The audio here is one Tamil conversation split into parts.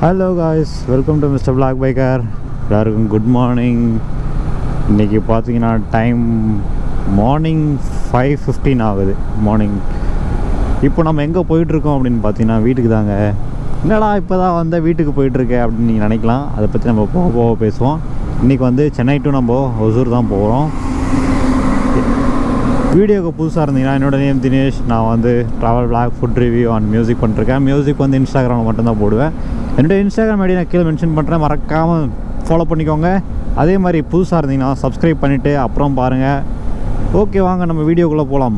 Hello guys, welcome to mister black biker. எல்லாருக்கும் குட் மார்னிங். இன்றைக்கி பார்த்தீங்கன்னா டைம் மார்னிங் 5:15 ஆகுது மார்னிங். இப்போ நம்ம எங்கே போயிட்டுருக்கோம் அப்படின்னு பார்த்தீங்கன்னா வீட்டுக்கு தாங்க. என்னடா இப்போ தான் வந்தால் வீட்டுக்கு போயிட்டுருக்கேன் அப்படின்னு நீங்கள் நினைக்கலாம். அதை பற்றி நம்ம போக போக பேசுவோம். இன்றைக்கி வந்து சென்னை டு நம்ம ஹொசூர் தான் போகிறோம். வீடியோக்கு புதுசாக இருந்தீங்கன்னா என்னோடய நேம் தினேஷ். நான் வந்து travel blog, food review and music பண்ணிருக்கேன். மியூசிக் வந்து இன்ஸ்டாகிராமில் மட்டும்தான் போடுவேன். என்னோடய இன்ஸ்டாகிராம் ஐடி நான் கீழே மென்ஷன் பண்ணுறேன், மறக்காமல் ஃபாலோ பண்ணிக்கோங்க. அதே மாதிரி புதுசாக இருந்தீங்கன்னா சப்ஸ்கிரைப் பண்ணிவிட்டு அப்புறம் பாருங்கள். ஓகே, வாங்க நம்ம வீடியோக்குள்ளே போகலாம்.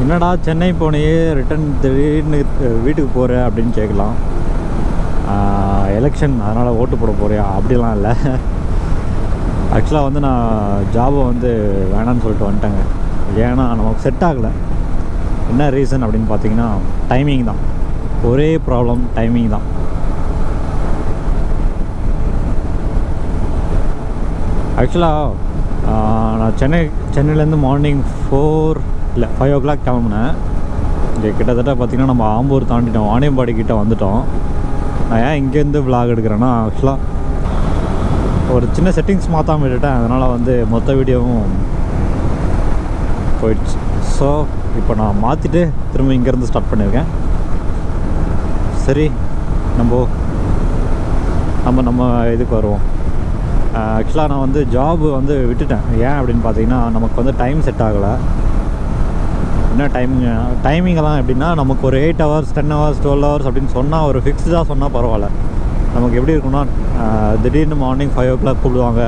என்னடா சென்னை போனையே ரிட்டன் திடீர்னு வீட்டுக்கு போகிற அப்படின்னு கேட்கலாம். எலெக்ஷன் அதனால் ஓட்டு போட போறியா அப்படிலாம் இல்லை. ஆக்சுவலாக வந்து நான் ஜாபை வந்து வேணான்னு சொல்லிட்டு வந்துட்டேங்க. ஏன்னா நமக்கு செட் ஆகலை. என்ன ரீசன் அப்படின்னு பார்த்தீங்கன்னா டைமிங் தான். ஒரே ப்ராப்ளம், டைமிங் தான். ஆக்சுவலாக நான் சென்னையிலேருந்து மார்னிங் 5 o'clock கிளம்புனேன். இங்கே கிட்டத்தட்ட பார்த்திங்கன்னா நம்ம ஆம்பூர் தாண்டிட்டோம், வாணியம்பாடி கிட்டே வந்துட்டோம். நான் ஏன் இங்கேருந்து விளாக் எடுக்கிறேன்னா, ஆக்சுவலாக ஒரு சின்ன செட்டிங்ஸ் மாற்றாமல் விட்டுட்டேன். அதனால் வந்து மொத்த வீடியோவும் போயிடுச்சு. ஸோ இப்போ நான் மாற்றிட்டு திரும்ப இங்கேருந்து ஸ்டார்ட் பண்ணியிருக்கேன். சரி, நம்ம இதுக்கு வருவோம். ஆக்சுவலாக நான் வந்து ஜாபு வந்து விட்டுட்டேன். ஏன் அப்படின்னு பார்த்தீங்கன்னா நமக்கு வந்து டைம் செட் ஆகலை. என்ன டைமிங்கெல்லாம் எப்படின்னா, நமக்கு ஒரு 8 hours 10 hours 12 hours அப்படின்னு சொன்னால், ஒரு ஃபிக்ஸ்டாக சொன்னால் பரவாயில்ல. நமக்கு எப்படி இருக்குன்னா, திடீர்னு மார்னிங் 5 o'clock கூப்பிடுவாங்க,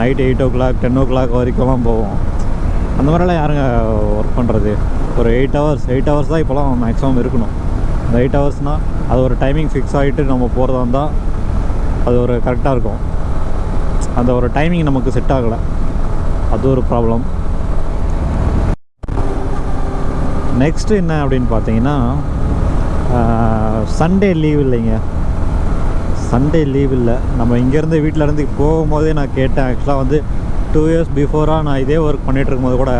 நைட் 8 o'clock 10 o'clock வரைக்கும்லாம் போவோம். அந்த மாதிரிலாம் யாருங்க ஒர்க் பண்ணுறது? ஒரு 8 hours தான் இப்போலாம் மேக்ஸிமம் இருக்கணும். இந்த 8 hoursனால் அது ஒரு டைமிங் ஃபிக்ஸ் ஆகிட்டு நம்ம போகிறதா இருந்தால் அது ஒரு கரெக்டாக இருக்கும். அந்த ஒரு டைமிங் நமக்கு செட் ஆகலை, அது ஒரு ப்ராப்ளம். நெக்ஸ்ட்டு என்ன அப்படின்னு பார்த்தீங்கன்னா, சண்டே லீவ் இல்லைங்க. சண்டே லீவ் இல்லை. நம்ம இங்கேருந்து வீட்டிலேருந்து போகும்போதே நான் கேட்டேன். ஆக்சுவலாக வந்து 2 years பிஃபோராக நான் இதே ஒர்க் பண்ணிகிட்டு இருக்கும்போது கூட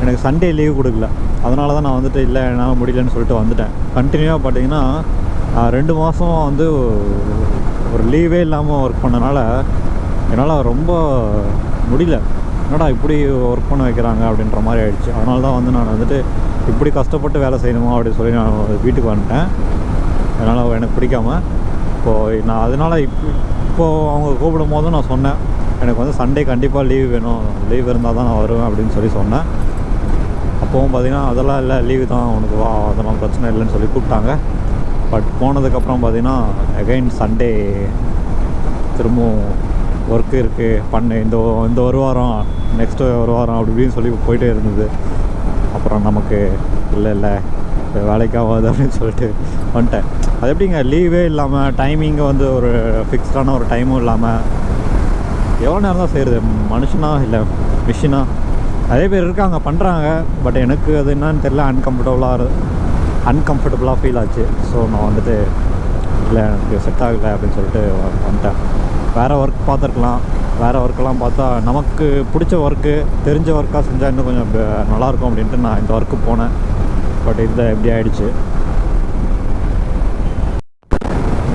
எனக்கு சண்டே லீவ் கொடுக்கல. அதனால தான் நான் வந்துட்டு இல்லை என்னால் முடியலன்னு சொல்லிட்டு வந்துட்டேன். கண்டினியூவாக பார்த்தீங்கன்னா 2 மாதம் வந்து ஒரு லீவே இல்லாமல் ஒர்க் பண்ணனால என்னால் ரொம்ப முடியல. என்னடா இப்படி ஒர்க் பண்ண வைக்கிறாங்க அப்படின்ற மாதிரி ஆகிடுச்சு. அதனால தான் வந்து நான் வந்துட்டு இப்படி கஷ்டப்பட்டு வேலை செய்யணுமா அப்படின்னு சொல்லி நான் வீட்டுக்கு வந்துட்டேன். அதனால் எனக்கு பிடிக்காமல் இப்போது நான் அதனால் இப்போது அவங்க கூப்பிடும் போதும் நான் சொன்னேன், எனக்கு வந்து சண்டே கண்டிப்பாக லீவ் வேணும், லீவ் இருந்தால் தான் நான் வருவேன் அப்படின்னு சொல்லி சொன்னேன். அப்போவும் பார்த்திங்கன்னா அதெல்லாம் இல்லை, லீவு தான் உனக்கு வா, அதெல்லாம் பிரச்சனை இல்லைன்னு சொல்லி கூப்பிட்டாங்க. பட் போனதுக்கப்புறம் பார்த்திங்கன்னா அகைன் சண்டே திரும்பவும் ஒர்க்கு இருக்குது இந்த ஒரு வாரம், நெக்ஸ்ட்டு ஒரு வாரம் அப்படி இப்படின்னு சொல்லி போயிட்டே இருந்தது. அப்புறம் நமக்கு இல்லை வேலைக்காகாது அப்படின்னு சொல்லிட்டு வந்துட்டேன். அது எப்படிங்க லீவே இல்லாமல், டைமிங்கை வந்து ஒரு ஃபிக்ஸ்டான ஒரு டைமும் இல்லாமல் எவ்வளோ நேரம் தான் செய்கிறது? மனுஷனா இல்லை மிஷினா? நிறைய பேர் இருக்காங்க, பண்ணுறாங்க. பட் எனக்கு அது என்னன்னு தெரியல, அன்கம்ஃபர்டபுளாக ஃபீல் ஆச்சு. ஸோ நான் வந்துட்டு இல்லை எனக்கு செட் ஆகலை அப்படின்னு சொல்லிட்டு வந்துட்டேன். வேறு ஒர்க் பார்த்துருக்கலாம். வேறு ஒர்க்கெல்லாம் பார்த்தா நமக்கு பிடிச்ச ஒர்க்கு, தெரிஞ்ச ஒர்க்காக செஞ்சால் இன்னும் கொஞ்சம் நல்லாயிருக்கும் அப்படின்ட்டு நான் இந்த ஒர்க்கு போனேன். பட் இதை எப்படி ஆகிடுச்சு.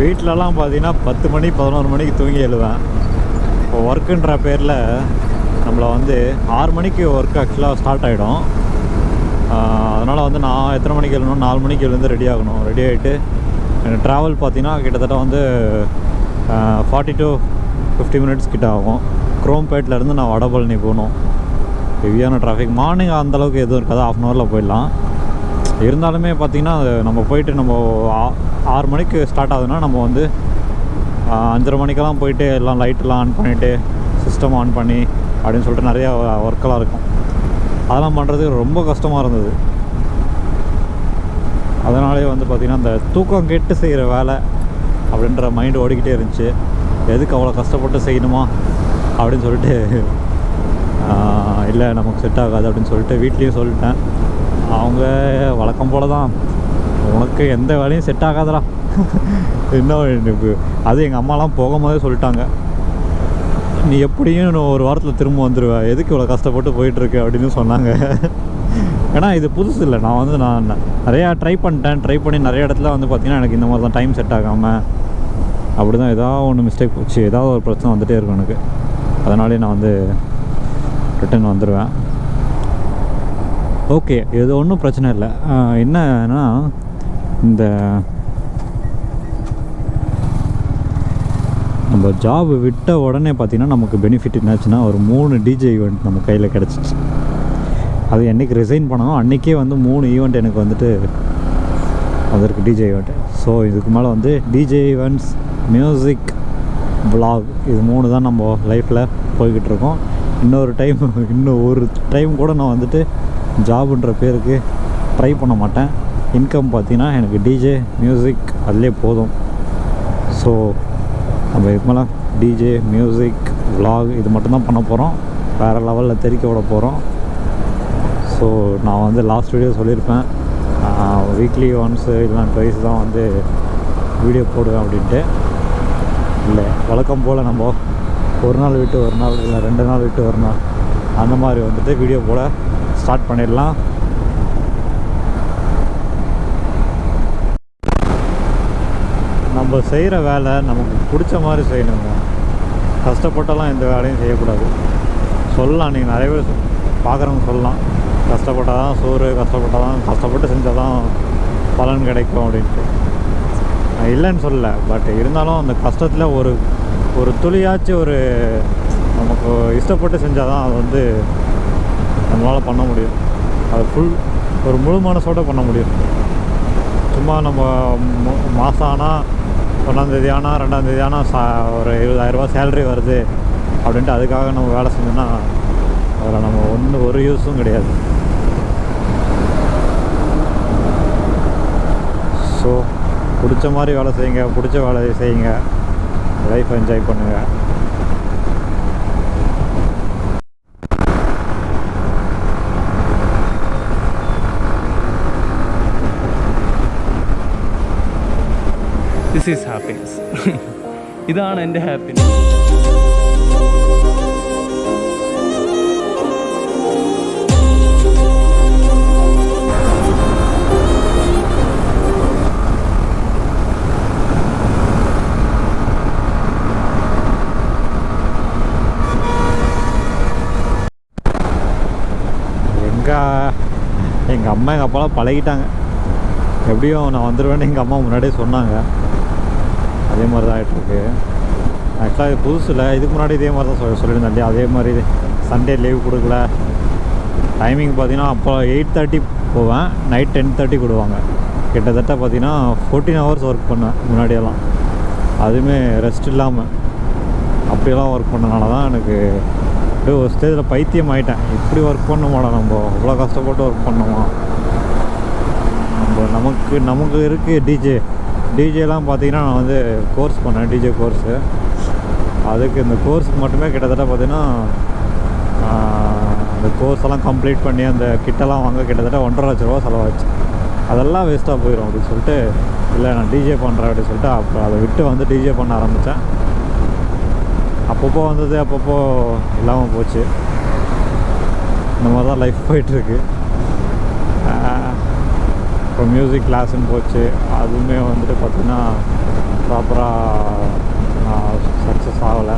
வீட்டிலலாம் பார்த்தீங்கன்னா 10 மணி 11 மணிக்கு தூங்கி எழுவேன். இப்போ ஒர்க்குன்ற பேரில் நம்மளை வந்து 6 மணிக்கு ஒர்க் ஆக்சுவலாக ஸ்டார்ட் ஆகிடும். அதனால் வந்து நான் எத்தனை மணிக்கு எழுதணும், 4 மணிக்கு எழுந்து ரெடி ஆகணும். ரெடி ஆகிட்டு எனக்கு ட்ராவல் பார்த்தீங்கன்னா கிட்டத்தட்ட வந்து 40 to 50 minutes கிட்ட ஆகும். குரோம்பேட்லேருந்து நான் வடபழனி போகணும். ஹெவியான டிராஃபிக். மார்னிங் அந்தளவுக்கு எதுவும் இருக்காது, 1/2 hour போயிடலாம். இருந்தாலுமே பார்த்திங்கன்னா நம்ம போயிட்டு நம்ம 6 மணிக்கு ஸ்டார்ட் ஆகுதுன்னா நம்ம வந்து 5:30 மணிக்கெல்லாம் போயிட்டு எல்லாம் லைட்டெல்லாம் ஆன் பண்ணிவிட்டு சிஸ்டம் ஆன் பண்ணி அப்படின்னு சொல்லிட்டு நிறையா ஒர்க்கெல்லாம் இருக்கும். அதெல்லாம் பண்ணுறது ரொம்ப கஷ்டமாக இருந்தது. அதனாலே வந்து பார்த்திங்கன்னா இந்த தூக்கம் கெட்டு செய்கிற வேலை அப்படின்ற மைண்டு ஓடிக்கிட்டே இருந்துச்சு. எதுக்கு அவ்வளோ கஷ்டப்பட்டு செய்யணுமா அப்படின்னு சொல்லிட்டு இல்லை நமக்கு செட் ஆகாது அப்படின்னு சொல்லிட்டு வீட்லேயும் சொல்லிட்டேன். அவங்க வழக்கம் போல் தான், உனக்கு எந்த வேலையும் செட் ஆகாதடா, இன்னும் அது எங்கள் அம்மாலாம் போகும்போதே சொல்லிட்டாங்க, நீ எப்படியும் இன்னும் ஒரு வாரத்தில் திரும்ப வந்துடுவேன், எதுக்கு இவ்வளோ கஷ்டப்பட்டு போயிட்டுருக்கு அப்படின்னு சொன்னாங்க. ஏன்னா இது புதுசு இல்லை, நான் நிறையா ட்ரை பண்ணி நிறைய இடத்துல வந்து பார்த்திங்கன்னா எனக்கு இந்த மாதிரி தான் டைம் செட் ஆகாமல் அப்படி தான் ஏதாவது ஒன்று மிஸ்டேக் போச்சு, ஏதாவது ஒரு பிரச்சனை வந்துகிட்டே இருக்கும் எனக்கு. அதனாலே நான் வந்து ரிட்டன் வந்துடுவேன். ஓகே, இது ஒன்றும் பிரச்சனை இல்லை. என்னன்னா இந்த நம்ம ஜாப் விட்ட உடனே பார்த்திங்கன்னா நமக்கு பெனிஃபிட் என்னாச்சுன்னா ஒரு 3 டிஜே ஈவெண்ட் நம்ம கையில் கிடச்சிச்சு. அது என்றைக்கு ரிசைன் பண்ணணும் அன்றைக்கே வந்து 3 ஈவெண்ட் எனக்கு வந்துட்டு அதற்கு டிஜே ஈவெண்ட்டு. ஸோ இதுக்கு மேலே வந்து டிஜே ஈவெண்ட்ஸ், மியூசிக், வ்ளாக், இது 3 தான் நம்ம லைஃப்பில் போய்கிட்டுருக்கோம். இன்னும் ஒரு டைம் கூட நான் வந்துட்டு ஜாபுன்ற பேருக்கு ட்ரை பண்ண மாட்டேன். இன்கம் பார்த்திங்கன்னா எனக்கு டிஜே, மியூசிக் அதிலே போதும். ஸோ நம்ம இதுக்கு மேலே டிஜே, மியூசிக், வ்ளாக் இது மட்டும்தான் பண்ண போகிறோம். வேறு லெவலில் தெறிக்க விட போகிறோம். ஸோ நான் வந்து லாஸ்ட் வீடியோ சொல்லியிருப்பேன், வீக்லி ஒன்ஸு இல்லைனா ட்வைஸ் தான் வந்து வீடியோ போடுவேன் அப்படின்ட்டு. இல்லை, வழக்கம் போல் நம்ம ஒரு நாள் விட்டு ஒரு நாள் இல்லை 2 நாள் விட்டு ஒரு நாள் அந்த மாதிரி வந்துட்டு வீடியோ போட ஸ்டார்ட் பண்ணிடலாம். நம்ம செய்கிற வேலை நமக்கு பிடிச்ச மாதிரி செய்யணுங்க. கஷ்டப்பட்டாலாம் எந்த வேலையும் செய்யக்கூடாது. சொல்லலாம், நீங்கள் நிறைய பேர் பார்க்குறவங்க சொல்லலாம், கஷ்டப்பட்டால் தான் சோறு, கஷ்டப்பட்டு செஞ்சால் தான் பலன் கிடைக்கும் அப்படின்ட்டு. நான் இல்லைன்னு சொல்லலை, பட் இருந்தாலும் அந்த கஷ்டத்தில் ஒரு துளியாச்சும் நமக்கு இஷ்டப்பட்டு செஞ்சால் தான் அது வந்து நம்மளால் பண்ண முடியும். அது ஒரு முழு மனசோடு பண்ண முடியும். சும்மா நம்ம மாதம் ஆனால் 1ஆந்தேதி ஆனால் 2ஆந்தேதி ஆனால் ஒரு 20,000 சேலரி வருது அப்படின்ட்டு அதுக்காக நம்ம வேலை செஞ்சோன்னா அதில் நம்ம ஒரு யூஸும் கிடையாது. ஸோ பிடிச்ச மாதிரி வேலை செய்யுங்க, பிடிச்ச வேலையை செய்யுங்க, லைஃப் என்ஜாய் பண்ணுங்கள். This is happiness. ഇതാണ് എൻ്റെ ഹാപ്പിനെസ്. எங்கள் அம்மா எங்கள் அப்பாலாம் பழகிட்டாங்க. எப்படியும் நான் வந்துடுவேன்னு எங்கள் அம்மா முன்னாடியே சொன்னாங்க. அதே மாதிரி தான் ஆகிட்டுருக்கு. ஆக்சுவலாக இது புதுசு இல்லை, இதுக்கு முன்னாடி இதே மாதிரி தான் சொல்லியிருந்தேன் இல்லையா. அதே மாதிரி சண்டே லீவ் கொடுக்கல. டைமிங் பார்த்திங்கன்னா அப்போ 8:30 போவேன், நைட் 10:30 கொடுவாங்க. கிட்டத்தட்ட பார்த்திங்கன்னா 14 ஹவர்ஸ் ஒர்க் பண்ணேன் முன்னாடியெல்லாம். அதுவுமே ரெஸ்ட் இல்லாமல் அப்படியெல்லாம் ஒர்க் பண்ணனால தான் எனக்கு அப்படியே ஒரு ஸ்டேஜில் பைத்தியம் ஆகிட்டேன். இப்படி ஒர்க் பண்ணுமாடா, நம்ம அவ்வளோ கஷ்டப்பட்டு ஒர்க் பண்ணுமா, நமக்கு இருக்குது டிஜேலாம் பார்த்திங்கன்னா நான் வந்து கோர்ஸ் பண்ணேன், டிஜே கோர்ஸு. அதுக்கு இந்த கோர்ஸுக்கு மட்டுமே கிட்டத்தட்ட பார்த்திங்கன்னா அந்த கோர்ஸெல்லாம் கம்ப்ளீட் பண்ணி அந்த கிட்டெல்லாம் வாங்க கிட்டத்தட்ட 1.5 லட்ச ரூபா செலவாச்சு. அதெல்லாம் வேஸ்ட்டாக போயிடும் அப்படின்னு சொல்லிட்டு, இல்லை நான் டிஜே பண்ணுறேன் அப்படின்னு சொல்லிட்டு அப்போ அதை விட்டு வந்து டிஜே பண்ண ஆரம்பித்தேன். அப்பப்போ வந்தது, அப்பப்போ இல்லாமல் போச்சு. இந்த மாதிரி தான் லைஃப் போயிட்டுருக்கு. இப்போ மியூசிக் கிளாஸுன்னு போச்சு, அதுவுமே வந்துட்டு பார்த்திங்கன்னா ப்ராப்பராக சக்ஸஸ் ஆகலை.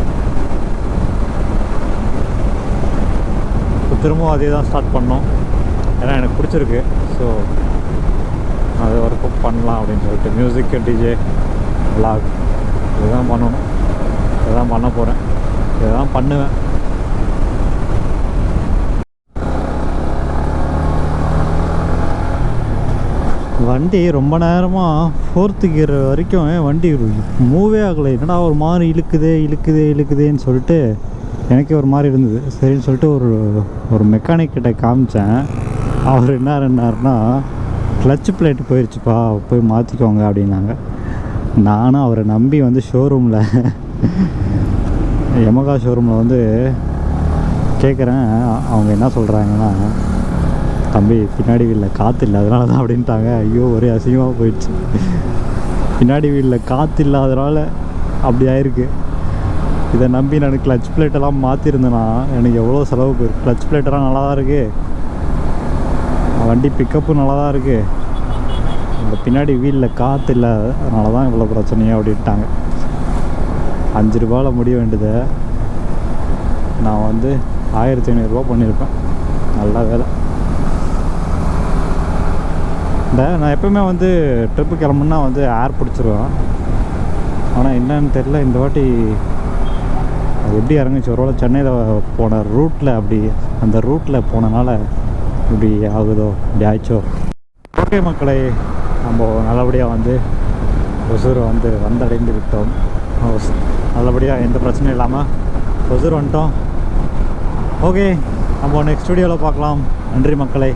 இப்போ திரும்பவும் அதே தான் ஸ்டார்ட் பண்ணோம். ஏன்னா எனக்கு பிடிச்சிருக்கு. ஸோ அது ஒர்க் பண்ணலாம் அப்படின்னு சொல்லிட்டு மியூசிக், டிஜே, வ்ளாக் இதுதான் பண்ணணும். இதுதான் பண்ண போகிறேன், இதுதான் பண்ணுவேன். வண்டி ரொம்ப நேரமாக 4th கியர் வரைக்கும் வண்டி மூவே ஆகலை. என்னடா ஒரு மாதிரி இழுக்குதேன்னு சொல்லிட்டு எனக்கே ஒரு மாதிரி இருந்தது. சரின்னு சொல்லிட்டு ஒரு மெக்கானிக் கிட்ட காமிச்சேன். அவர் என்னாருன்னா, கிளச்சு பிளேட்டு போயிடுச்சுப்பா, போய் மாற்றிக்கோங்க அப்படின்னாங்க. நானும் அவரை நம்பி வந்து ஷோரூமில் யமகா ஷோரூமில் வந்து கேட்குறேன். அவங்க என்ன சொல்கிறாங்கன்னா, தம்பி பின்னாடி இல்லை காற்று இல்லை அதனால தான் அப்படின்ட்டாங்க. ஐயோ ஒரே அசிங்கமாக போயிடுச்சு. பின்னாடி வீட்டில் காற்று இல்லாதனால அப்படி ஆயிருக்கு. இதை நம்பி நான் கிளச் பிளேட்டெல்லாம் மாற்றிருந்தேன்னா எனக்கு எவ்வளோ செலவு போயிருக்கு. கிளச் பிளேட்டெல்லாம் நல்லா தான் இருக்குது, வண்டி பிக்கப்பும் நல்லா தான் இருக்குது. இந்த பின்னாடி வீலில் காற்று இல்லை, அதனால தான் இவ்வளோ பிரச்சனையே அப்படின்ட்டாங்க. 5 ரூபாயில் முடிய வேண்டியதை நான் வந்து 1500 பண்ணியிருப்பேன். நல்ல வேலை. நான் எப்போவுமே வந்து ட்ரிப்பு கிளம்புன்னா வந்து ஏர் பிடிச்சிருவேன். ஆனால் என்னன்னு தெரில, இந்த வாட்டி அது எப்படி இறங்குச்சு. ஒருவேளை சென்னையில் போன ரூட்டில் அப்படி அந்த ரூட்டில் போனனால இப்படி ஆகுதோ, இப்படி ஆயிடுச்சோ. ஓகே மக்களே, நம்ம நல்லபடியாக வந்து ஒசூரை வந்து வந்தடைந்து விட்டோம். நல்லபடியாக எந்த பிரச்சனையும் இல்லாமல் ஒசூர் வந்துட்டோம். ஓகே, நம்ம நெக்ஸ்ட் வீடியோவில் பார்க்கலாம். நன்றி மக்களே.